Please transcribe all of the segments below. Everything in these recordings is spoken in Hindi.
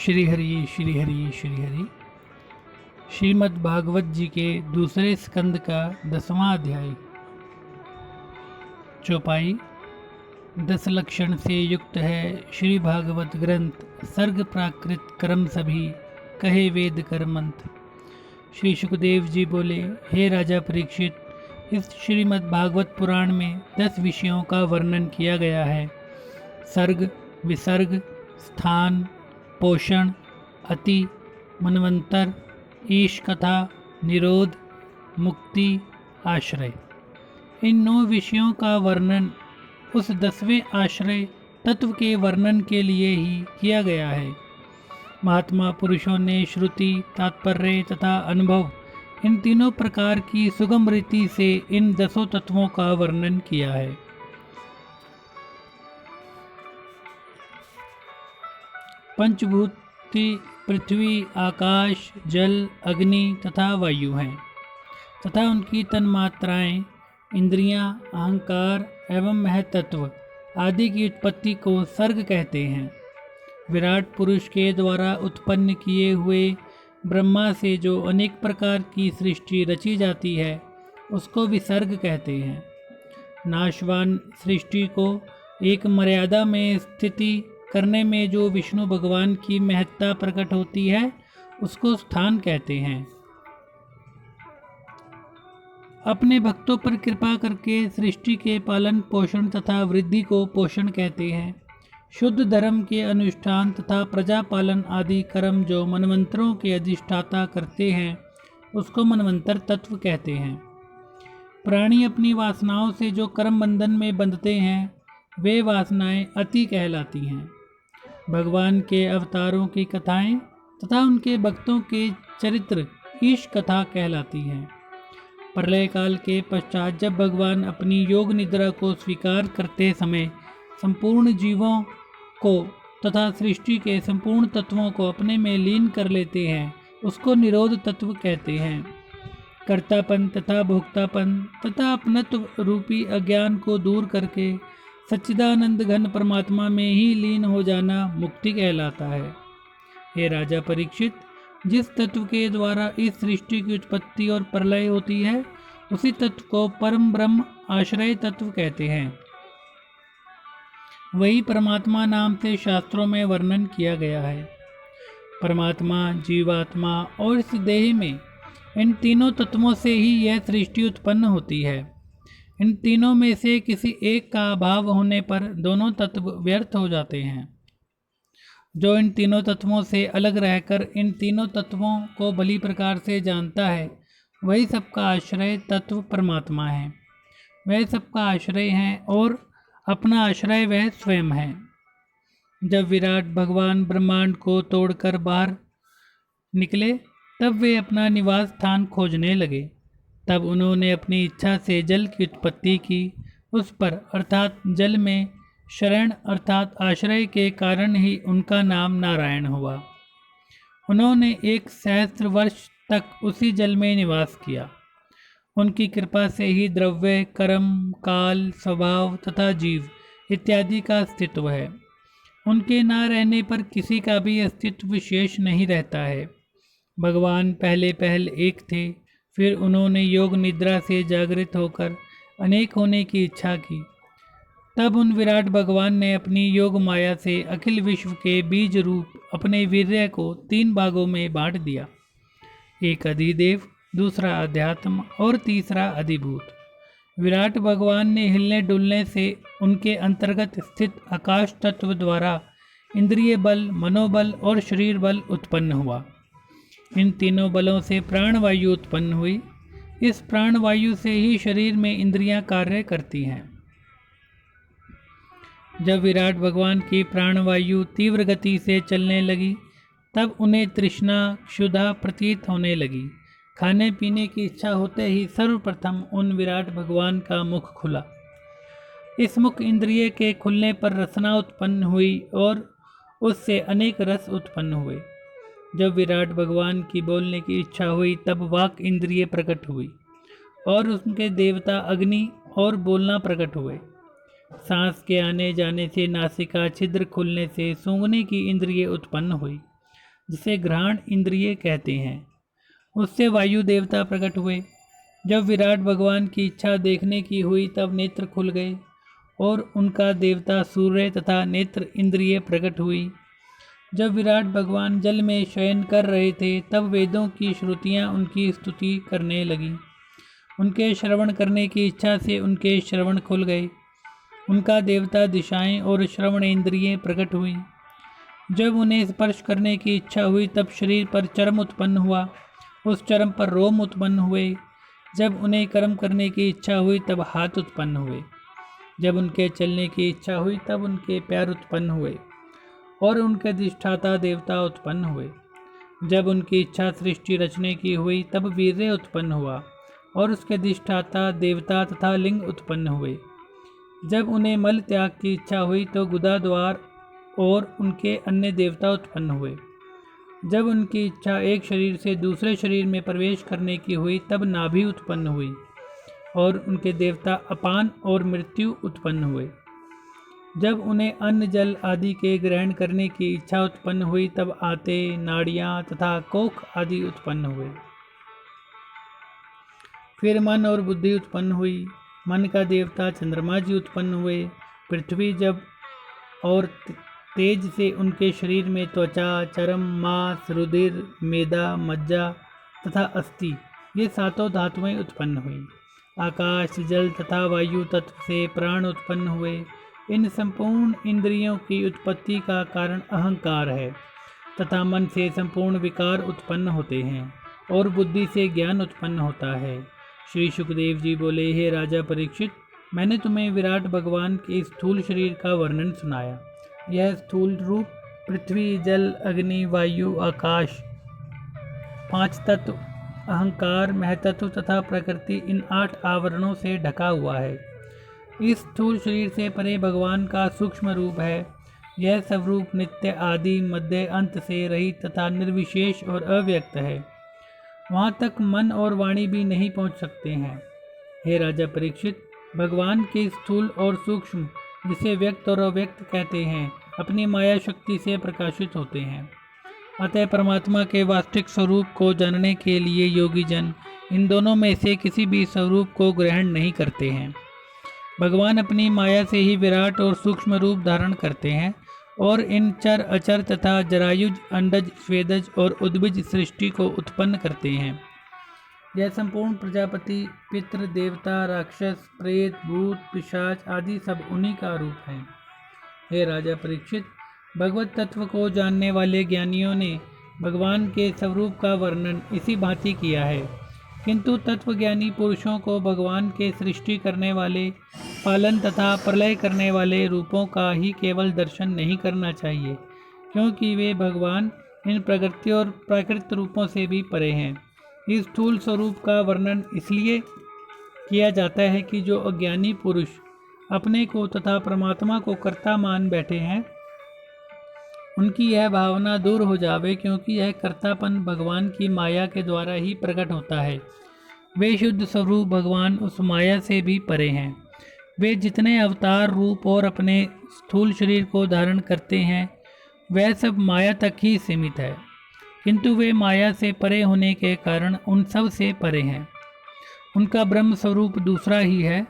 श्री हरि श्री हरि श्री हरि। श्रीमद् भागवत जी के दूसरे स्कंद का 10वां अध्याय। चौपाई। 10 लक्षण से युक्त है श्री भागवत ग्रंथ, सर्ग प्राकृत कर्म सभी, कहे वेद कर्मंत। श्री सुखदेव जी बोले, हे राजा परीक्षित, इस श्रीमद् भागवत पुराण में 10 विषयों का वर्णन किया गया है। सर्ग, विसर्ग, स्थान, पोषण, अति, मनवंतर, ईश कथा, निरोध, मुक्ति, आश्रय। इन 9 विषयों का वर्णन उस 10वें आश्रय तत्व के वर्णन के लिए ही किया गया है। महात्मा पुरुषों ने श्रुति, तात्पर्य तथा अनुभव, इन तीनों प्रकार की सुगम रीति से इन 10 तत्वों का वर्णन किया है। पंचभूति पृथ्वी, आकाश, जल, अग्नि तथा वायु हैं तथा उनकी तन्मात्राएं, इंद्रियां, अहंकार एवं महतत्व आदि की उत्पत्ति को सर्ग कहते हैं। विराट पुरुष के द्वारा उत्पन्न किए हुए ब्रह्मा से जो अनेक प्रकार की सृष्टि रची जाती है उसको विसर्ग कहते हैं। नाशवान सृष्टि को एक मर्यादा में स्थिति करने में जो विष्णु भगवान की महत्ता प्रकट होती है उसको स्थान कहते हैं। अपने भक्तों पर कृपा करके सृष्टि के पालन पोषण तथा वृद्धि को पोषण कहते हैं। शुद्ध धर्म के अनुष्ठान तथा प्रजा पालन आदि कर्म जो मनवंतरों के अधिष्ठाता करते हैं उसको मनवंतर तत्व कहते हैं। प्राणी अपनी वासनाओं से जो कर्म बंधन में बंधते हैं वे वासनाएं अति कहलाती हैं। भगवान के अवतारों की कथाएं तथा उनके भक्तों के चरित्र ईश कथा कहलाती हैं। प्रलय काल के पश्चात जब भगवान अपनी योग निद्रा को स्वीकार करते समय संपूर्ण जीवों को तथा सृष्टि के संपूर्ण तत्वों को अपने में लीन कर लेते हैं उसको निरोध तत्व कहते हैं। कर्तापन तथा भोक्तापन तथा अपनत्व रूपी अज्ञान को दूर करके सच्चिदानंद घन परमात्मा में ही लीन हो जाना मुक्ति कहलाता है। हे राजा परीक्षित, जिस तत्व के द्वारा इस सृष्टि की उत्पत्ति और प्रलय होती है उसी तत्व को परम ब्रह्म आश्रय तत्व कहते हैं। वही परमात्मा नाम से शास्त्रों में वर्णन किया गया है। परमात्मा, जीवात्मा और इस देह में इन तीनों तत्वों से ही यह सृष्टि उत्पन्न होती है। इन तीनों में से किसी एक का अभाव होने पर दोनों तत्व व्यर्थ हो जाते हैं। जो इन तीनों तत्वों से अलग रहकर इन तीनों तत्वों को भली प्रकार से जानता है वही सबका आश्रय तत्व परमात्मा है। वह सबका आश्रय है और अपना आश्रय वह स्वयं है। जब विराट भगवान ब्रह्मांड को तोड़कर बाहर निकले तब वे अपना निवास स्थान खोजने लगे। तब उन्होंने अपनी इच्छा से जल की उत्पत्ति की। उस पर अर्थात जल में शरण अर्थात आश्रय के कारण ही उनका नाम नारायण हुआ। उन्होंने 1 सहस्त्र वर्ष तक उसी जल में निवास किया। उनकी कृपा से ही द्रव्य, कर्म, काल, स्वभाव तथा जीव इत्यादि का अस्तित्व है। उनके ना रहने पर किसी का भी अस्तित्व विशेष नहीं रहता है। भगवान पहले एक थे, फिर उन्होंने योग निद्रा से जागृत होकर अनेक होने की इच्छा की। तब उन विराट भगवान ने अपनी योग माया से अखिल विश्व के बीज रूप अपने वीर्य को 3 भागों में बांट दिया। एक अधिदेव, दूसरा अध्यात्म और तीसरा अधिभूत। विराट भगवान ने हिलने डुलने से उनके अंतर्गत स्थित आकाश तत्व द्वारा इंद्रिय बल, मनोबल और शरीर बल उत्पन्न हुआ। इन तीनों बलों से प्राणवायु उत्पन्न हुई। इस प्राणवायु से ही शरीर में इंद्रियां कार्य करती हैं। जब विराट भगवान की प्राणवायु तीव्र गति से चलने लगी तब उन्हें तृष्णा क्षुधा प्रतीत होने लगी। खाने पीने की इच्छा होते ही सर्वप्रथम उन विराट भगवान का मुख खुला। इस मुख इंद्रिय के खुलने पर रसना उत्पन्न हुई और उससे अनेक रस उत्पन्न हुए। जब विराट भगवान की बोलने की इच्छा हुई तब वाक इंद्रिय प्रकट हुई और उनके देवता अग्नि और बोलना प्रकट हुए। सांस के आने जाने से नासिका छिद्र खुलने से सूंघने की इंद्रिय उत्पन्न हुई। जिसे घ्राण इंद्रिय कहते हैं, उससे वायु देवता प्रकट हुए। जब विराट भगवान की इच्छा देखने की हुई तब नेत्र खुल गए और उनका देवता सूर्य तथा नेत्र इंद्रिय प्रकट हुई। जब विराट भगवान जल में शयन कर रहे थे तब वेदों की श्रुतियाँ उनकी स्तुति करने लगीं। उनके श्रवण करने की इच्छा से उनके श्रवण खुल गए। उनका देवता दिशाएं और श्रवण इंद्रियें प्रकट हुई। जब उन्हें स्पर्श करने की इच्छा हुई तब शरीर पर चर्म उत्पन्न हुआ, उस चर्म पर रोम उत्पन्न हुए। जब उन्हें कर्म करने की इच्छा हुई तब हाथ उत्पन्न हुए। जब उनके चलने की इच्छा हुई तब उनके पैर उत्पन्न हुए और उनके अधिष्ठाता देवता उत्पन्न हुए। जब उनकी इच्छा सृष्टि रचने की हुई तब वीर्य उत्पन्न हुआ और उसके अधिष्ठाता देवता तथा लिंग उत्पन्न हुए। जब उन्हें मल त्याग की इच्छा हुई तो गुदा द्वार और उनके अन्य देवता उत्पन्न हुए। जब उनकी इच्छा एक शरीर से दूसरे शरीर में प्रवेश करने की हुई तब नाभि उत्पन्न हुई और उनके देवता अपान और मृत्यु उत्पन्न हुए। जब उन्हें अन्न जल आदि के ग्रहण करने की इच्छा उत्पन्न हुई तब आते, नाड़ियाँ तथा कोख आदि उत्पन्न हुए। फिर मन और बुद्धि उत्पन्न हुई। मन का देवता चंद्रमा जी उत्पन्न हुए। पृथ्वी जब और तेज से उनके शरीर में त्वचा, चर्म, मांस, रुधिर, मेदा, मज्जा तथा अस्थि ये सातों धातुएं उत्पन्न हुई। आकाश, जल तथा वायु तत्व से प्राण उत्पन्न हुए। इन संपूर्ण इंद्रियों की उत्पत्ति का कारण अहंकार है तथा मन से संपूर्ण विकार उत्पन्न होते हैं और बुद्धि से ज्ञान उत्पन्न होता है। श्री सुखदेव जी बोले, हे राजा परीक्षित, मैंने तुम्हें विराट भगवान के स्थूल शरीर का वर्णन सुनाया। यह स्थूल रूप पृथ्वी, जल, अग्नि, वायु, आकाश, 5 तत्व, अहंकार, महतत्व तथा प्रकृति इन 8 आवरणों से ढका हुआ है। इस स्थूल शरीर से परे भगवान का सूक्ष्म रूप है। यह सब रूप नित्य, आदि, मध्य, अंत से रहित तथा निर्विशेष और अव्यक्त है। वहाँ तक मन और वाणी भी नहीं पहुँच सकते हैं। हे राजा परीक्षित, भगवान के स्थूल और सूक्ष्म, जिसे व्यक्त और अव्यक्त कहते हैं, अपनी माया शक्ति से प्रकाशित होते हैं। अतः परमात्मा के वास्तविक स्वरूप को जानने के लिए योगी जन इन दोनों में से किसी भी स्वरूप को ग्रहण नहीं करते हैं। भगवान अपनी माया से ही विराट और सूक्ष्म रूप धारण करते हैं और इन चर, अचर तथा जरायुज, अंडज, स्वेदज और उद्भिज सृष्टि को उत्पन्न करते हैं। यह संपूर्ण प्रजापति, पितृ, देवता, राक्षस, प्रेत, भूत, पिशाच आदि सब उन्हीं का रूप है। हे राजा परीक्षित, भगवत तत्व को जानने वाले ज्ञानियों ने भगवान के स्वरूप का वर्णन इसी भांति किया है, किंतु तत्वज्ञानी पुरुषों को भगवान के सृष्टि करने वाले, पालन तथा प्रलय करने वाले रूपों का ही केवल दर्शन नहीं करना चाहिए, क्योंकि वे भगवान इन प्रकृति और प्राकृत रूपों से भी परे हैं। इस स्थूल स्वरूप का वर्णन इसलिए किया जाता है कि जो अज्ञानी पुरुष अपने को तथा परमात्मा को कर्ता मान बैठे हैं, उनकी यह भावना दूर हो जावे, क्योंकि यह कर्तापन भगवान की माया के द्वारा ही प्रकट होता है। वे शुद्ध स्वरूप भगवान उस माया से भी परे हैं। वे जितने अवतार रूप और अपने स्थूल शरीर को धारण करते हैं, वह सब माया तक ही सीमित है, किंतु वे माया से परे होने के कारण उन सब से परे हैं। उनका ब्रह्म स्वरूप दूसरा ही है,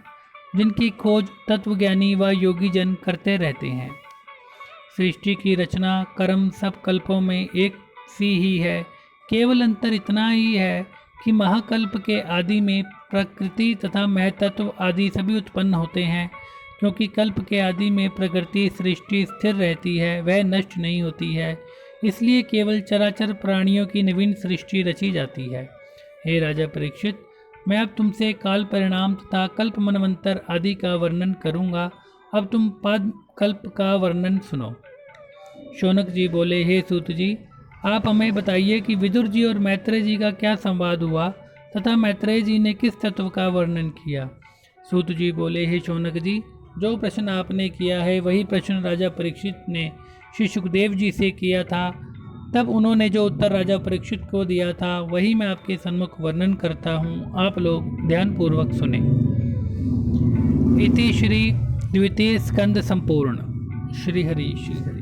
जिनकी खोज तत्वज्ञानी व योगी जन करते रहते हैं। सृष्टि की रचना, कर्म सब कल्पों में एक सी ही है। केवल अंतर इतना ही है कि महाकल्प के आदि में प्रकृति तथा महतत्व आदि सभी उत्पन्न होते हैं, क्योंकि कल्प के आदि में प्रकृति सृष्टि स्थिर रहती है, वह नष्ट नहीं होती है। इसलिए केवल चराचर प्राणियों की नवीन सृष्टि रची जाती है। हे राजा परीक्षित, मैं अब तुमसे काल परिणाम तथा कल्प मनवंतर आदि का वर्णन करूँगा। अब तुम पद कल्प का वर्णन सुनो। शौनक जी बोले, हे सूत जी, आप हमें बताइए कि विदुर जी और मैत्रेय जी का क्या संवाद हुआ तथा मैत्रेय जी ने किस तत्व का वर्णन किया। सूत जी बोले, हे शौनक जी, जो प्रश्न आपने किया है वही प्रश्न राजा परीक्षित ने श्री सुखदेव जी से किया था। तब उन्होंने जो उत्तर राजा परीक्षित को दिया था वही मैं आपके सन्मुख वर्णन करता हूँ। आप लोग ध्यानपूर्वक सुने। इति श्री द्वितीय स्कंद संपूर्ण। श्री हरि श्री हरि।